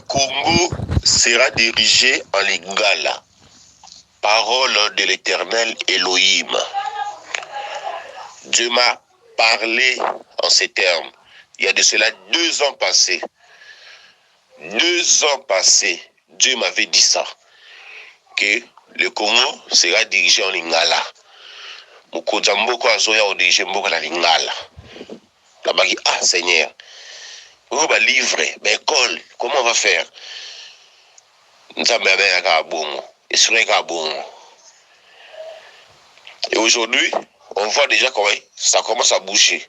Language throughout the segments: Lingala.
Congo sera dirigé en Lingala. Parole de l'Éternel Elohim. Dieu m'a parlé en ces termes. Il y a de cela 2 ans passés. 2 ans passés, Dieu m'avait dit ça. Que le Congo sera dirigé en Lingala. Mokozamboko azoya o dirigé mboko na Lingala. Nabaki, ah Seigneur, on va livrer, école, comment on va faire? Et aujourd'hui, on voit déjà comment ça commence à bouger.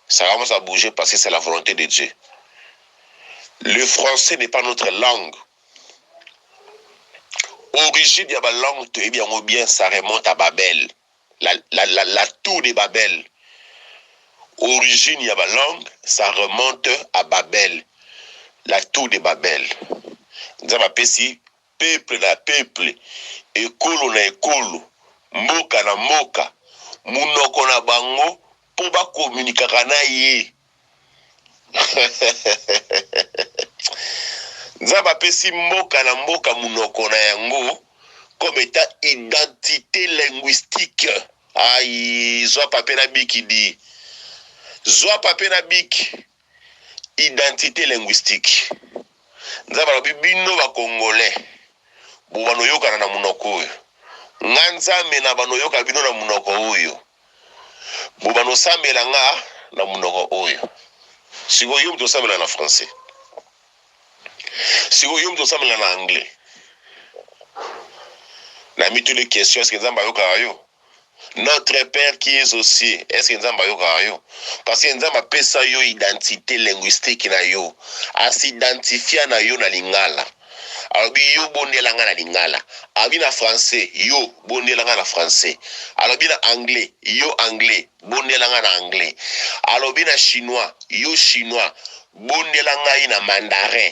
Ça commence à bouger parce que c'est la volonté de Dieu. Le français n'est pas notre langue. Origine de la langue, eh bien, ou bien ça remonte à Babel. La tour de Babel. Origine de la langue, ça remonte à Babel. La tour de Babel. Nous avons appelé ici peuple na peuple, ekolo na ekolo, mboka na mboka, munoko na bango, po ba communiquer na ye. Nous avons appelé ici mboka na mboka, munoko na yango, comme étant identité linguistique. Aïe, zoa papier na biki dit. Zoa papier na biki. Identité linguistique. Nous avons bino ba congolais. Bo bano yoka na munoko oyo. Nganzambe na bano yoka bino na munoko oyo. Bo bano sambela nga na munoko oyo. Siko yo mto sambela na français. Siko yo mto sambela na anglais. Na mi toutes les questions, est-ce que Nzamba yoka yo? Notre Père qui est aussi, est-ce que Nzamba yoka yo? Parce que Nzamba pesa yo identité linguistique na yo. Asidentifia na yo na Lingala. Alors yo bondelanga na Lingala. Alors na français, yo bondelanga na français. Alors na anglais, yo anglais, bondelanga na anglais. Alors na chinois, yo chinois, bondelanga na mandarin.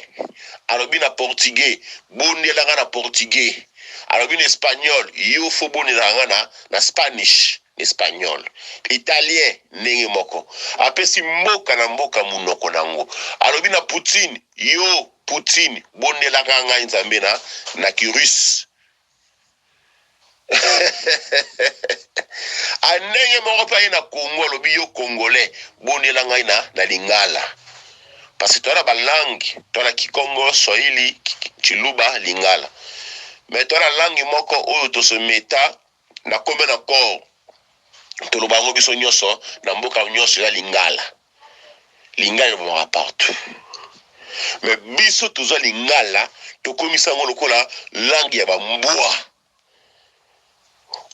Alors na portugais, bondelanga na portugais. Alors bien espagnol, yo faut bondelanga na Spanish, espagnol. Italien nenge moko. Après si mboka na mboka munoko nango. Alors bien Poutine, yo Poutine bondelanga nga nzambe na kirus. Anenge moko pa na Congo lobi yo congolais bondelanga na Lingala. Parce que toi la langue, toi la Kikongo, Swahili, Chiluba, Lingala. Mais toi la langue moko oyo to se meta na kombe na corps. To lo bango biso nyoso na mboka nyoso ya Lingala. Lingala va partout. Mais biso tozo Lingala to komisa ngo lokola langue ya bambwa.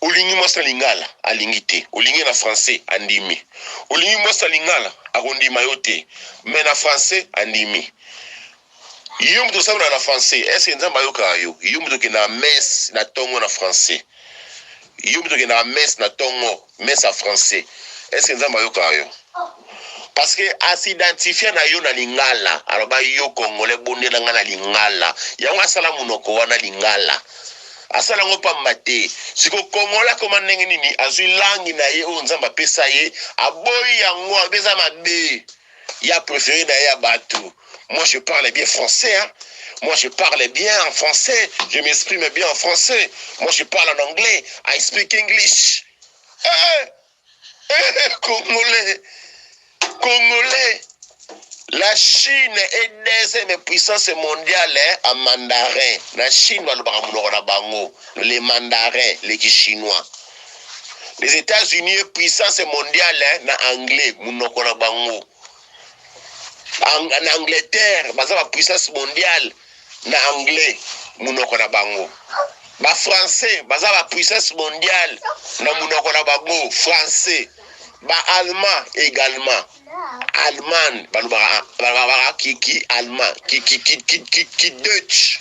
Olingi mosa Lingala alingite, olingi na français andimi. Olingi mosa Lingala akondima yote, mais na français andimi. Yo mto sabona na français, est-ce que Nzamba yoka yo? Yo mto ke na messe na tongo na français. Yo mto ke na messe na tongo, messe à français. Est-ce que Nzamba yoka yo? Parce que asidentifia na yo na Lingala, alors ba yo congolais bondelanga na Lingala. Yango asala munoko wana Lingala. Asala ngo pamba te. Siko Kongola koma ndenge nini azwi langi na ye o Nzamba pesa ye, aboyi yango abeza mabe. Ya préféré na ya bato. Moi, je parle bien français. Hein? Moi, je parle bien en français. Je m'exprime bien en français. Moi, je parle en anglais. I speak English. Congolais. Congolais. La Chine est deuxième puissance mondiale en mandarin. La Chine, les mandarins, les chinois. Les États-Unis, puissance mondiale en anglais. En Angleterre, la puissance mondiale na anglais munoko na bango. Ba français, la puissance mondiale na munoko na bango français. Ba allemand également. Allemand, qui allemand, qui Dutch.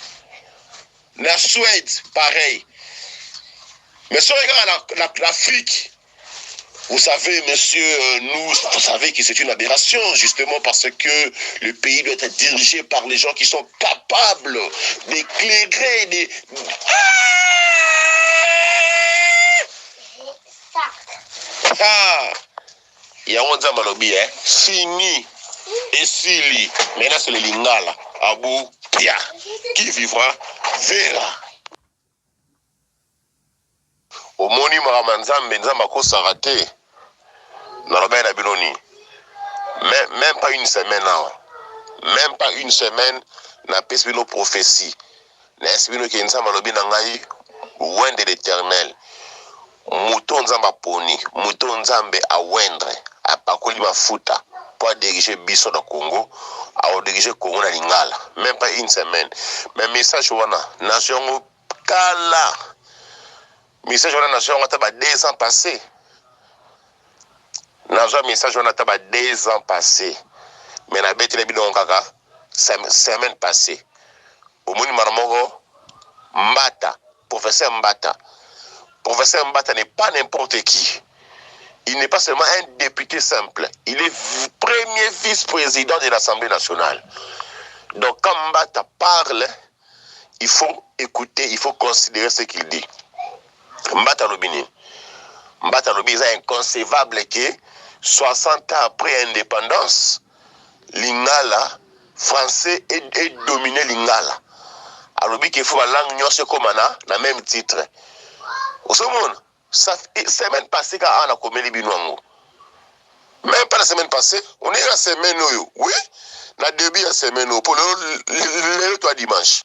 La Suède pareil. Mais si on regarde l'Afrique, vous savez, monsieur, vous savez que c'est une aberration, justement parce que le pays doit être dirigé par les gens qui sont capables d'éclairer des... Il y a un Nzamba lobi, fini, et sili, maintenant c'est le Lingala, abou, Bien. Qui vivra, verra. Au moni Maramanzambe, Nzamba ko sarate. N'arabay na biloni. Même pas une semaine, non. Même pas une semaine, na pesi nos prophéties. Na esbino ki Nzamba lobi na ngai, loin de l'Éternel. Mouton Nzamba poni, mouton Nzambe a wendre, a pakoli mafuta pour diriger biso na Congo, a diriger Congo na Lingala. Même pas une semaine. Mais message wana, nation kala. Message wana nation wana taba 2 ans passés. Nation message wana taba 2 ans passés. Mais na bête le bidon kaka semaine passée. Au moni maramoko Mbata, professeur Mbata. Professeur Mbata n'est pas n'importe qui. Il n'est pas seulement un député simple. Il est premier vice-président de l'Assemblée nationale. Donc quand Mbata parle, il faut écouter, il faut considérer ce qu'il dit. Mbata Lobini. Mbata Lobini est inconcevable que 60 ans après l'indépendance, Lingala, français, est dominé Lingala. Alors qu'il faut la langue nyonse comme na même titre. Au second, ça semaine passée quand on a commis les binouango. Même pas la semaine passée, on est la semaine où oui, la début la semaine où pour le toi dimanche.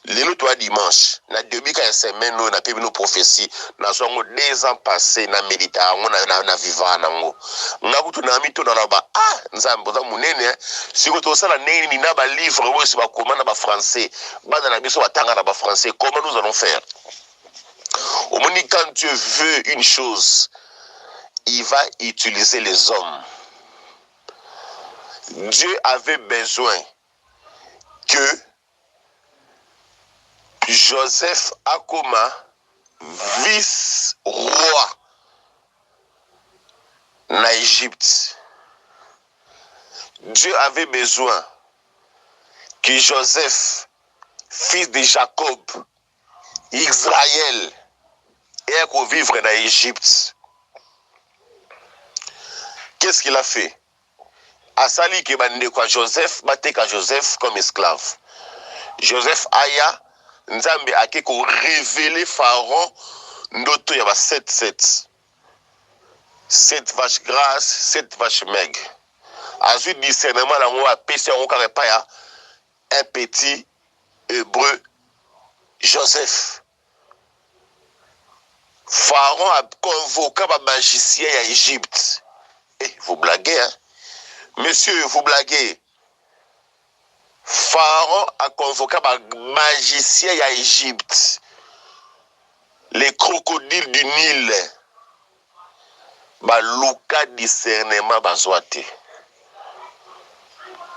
Le toi dimanche, la début quand la semaine où on a payé nos prophéties, na zongo 2 ans passés na médita, on a vivant nango. Ngabutu na mito na ba nzambo za munene, si ko to sala neni ni na ba livre wo si ba komana ba français, ba na biso batanga na ba français, comment nous allons faire? Au moins, quand Dieu veut une chose, il va utiliser les hommes. Dieu avait besoin que Joseph Akoma, vice-roi en Égypte, Dieu avait besoin que Joseph, fils de Jacob, Israël, et qu'on vivre en Égypte. Qu'est-ce qu'il a fait? Asali ke bande kwa Joseph, bate ka Joseph comme esclave. Joseph aya, Nzambe ake ko révéler Pharaon ndoto ya ba 7 vaches grasses, 7 vaches maigres. Ensuite discernement la mo apesi on ka pa ya un petit hébreu Joseph. Pharaon a convoqué un magicien à Égypte. Eh, vous blaguez, hein? Monsieur, vous blaguez. Pharaon a convoqué un magicien à Égypte. Les crocodiles du Nil. Baluka discernement bazwate.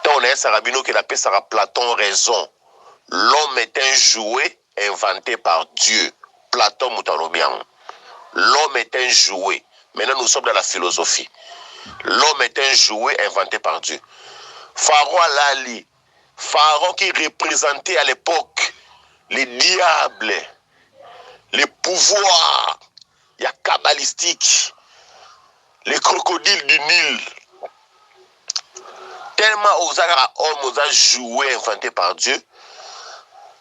Donc on a un sarabino qui appelle ça Platon raison. L'homme est un jouet inventé par Dieu. Platon Moutalobian. L'homme est un jouet. Maintenant, nous sommes dans la philosophie. L'homme est un jouet inventé par Dieu. Pharaon Lali. Pharaon qui représentait à l'époque les diables, les pouvoirs, il y a kabbalistique, les crocodiles du Nil. Tellement aux hommes, aux jouets inventés par Dieu,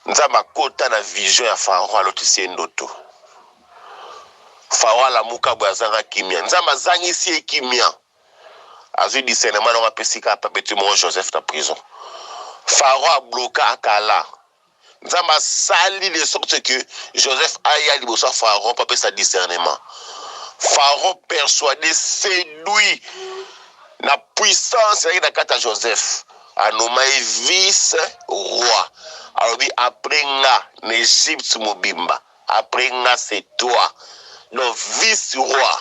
nous avons côté la vision à Pharaon à l'autre ndoto. Pharaon la muka bwazanga kimia. Nous avons zangi si kimia. Azu discernement on a pesika perpétuellement Joseph dans prison. Pharaon a bloqué Akala. Nous avons sali de sorte que Joseph aïa liboso Pharaon pas sa discernement. Pharaon persuadé, séduit la puissance de Kata Joseph. A nommé vice-roi. Alors, après nga, l'Égypte mobimba. Après nga, c'est toi. Donc, vice-roi.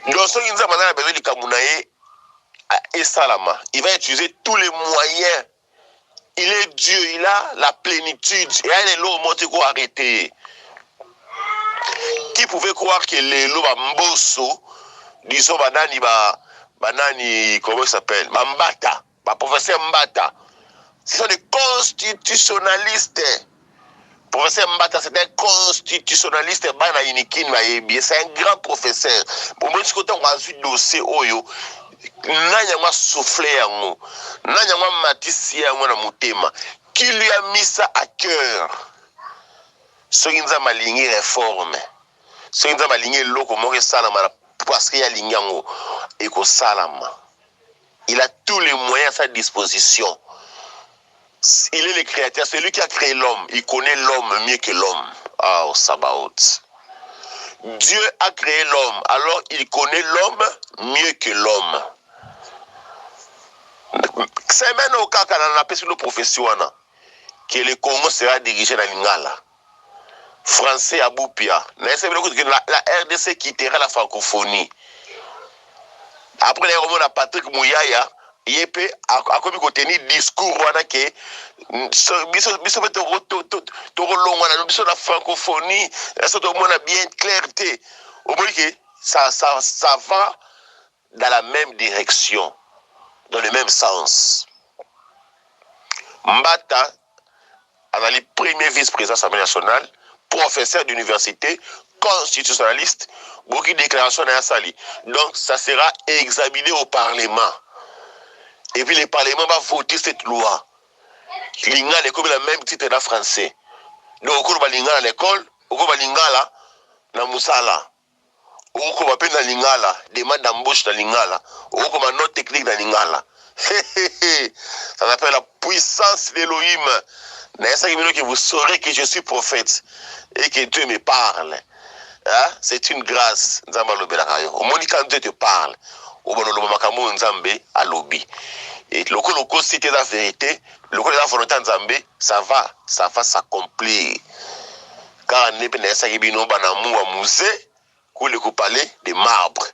Donc, ce qui nous a besoin de Kamounaye et Salama, il va utiliser tous les moyens. Il est Dieu, il a la plénitude. Et il est là au monde pour arrêter. Qui pouvait croire que les lots Mbosso, disons, Banani, comment il s'appelle? Mbata, professeur Mbata. Ce sont des constitutionnalistes. Professeur Mbata, c'est un constitutionnaliste. C'est un grand professeur. Pour moi, ce qu'on a vu dossier, nanya mwa soufflé yango nanya mwa matisi yango na motema qui lui a mis ça à cœur soki nzambe alingi réforme soki nzambe alingi eloko moko esalama parce qu'il y a linyango ekosalama. Il a tous les moyens à sa disposition. Il est le créateur, c'est lui qui a créé l'homme. Il connaît l'homme mieux que l'homme. Ah, au Sabaoth. Dieu a créé l'homme, alors il connaît l'homme mieux que l'homme. C'est maintenant au cas qu'on a appelé sur nos professions que le Congo sera dirigé dans l'Ingala. Français à Boupia. La RDC quittera la francophonie. Après les romans à Patrick Mouyaya, il a commis qu'on tenir discours que la francophonie, a bien clarté. Ça va dans la même direction, dans le même sens. Mbata, le premier vice-président de l'Assemblée nationale, professeur d'université, constitutionnaliste, beaucoup de déclarations à Sali. Donc, ça sera examiné au Parlement. Et puis, le Parlement va voter cette loi. L'Ingal est comme le même titre en français. Donc, on va l'Ingal à l'école, on va l'Ingala dans Moussala. On va appeler dans l'Ingala, demande d'embauche dans l'Ingala. On va note technique dans l'Ingala. Ça s'appelle la puissance d'Elohim. Que vous saurez que je suis prophète et que Dieu me parle. Hein? C'est une grâce. Au moins, quand Dieu te parle, et le cité la vérité, le la volonté ça va s'accomplir. Car on est musée, le palais de marbre.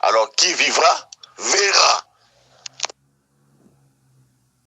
Alors qui vivra verra.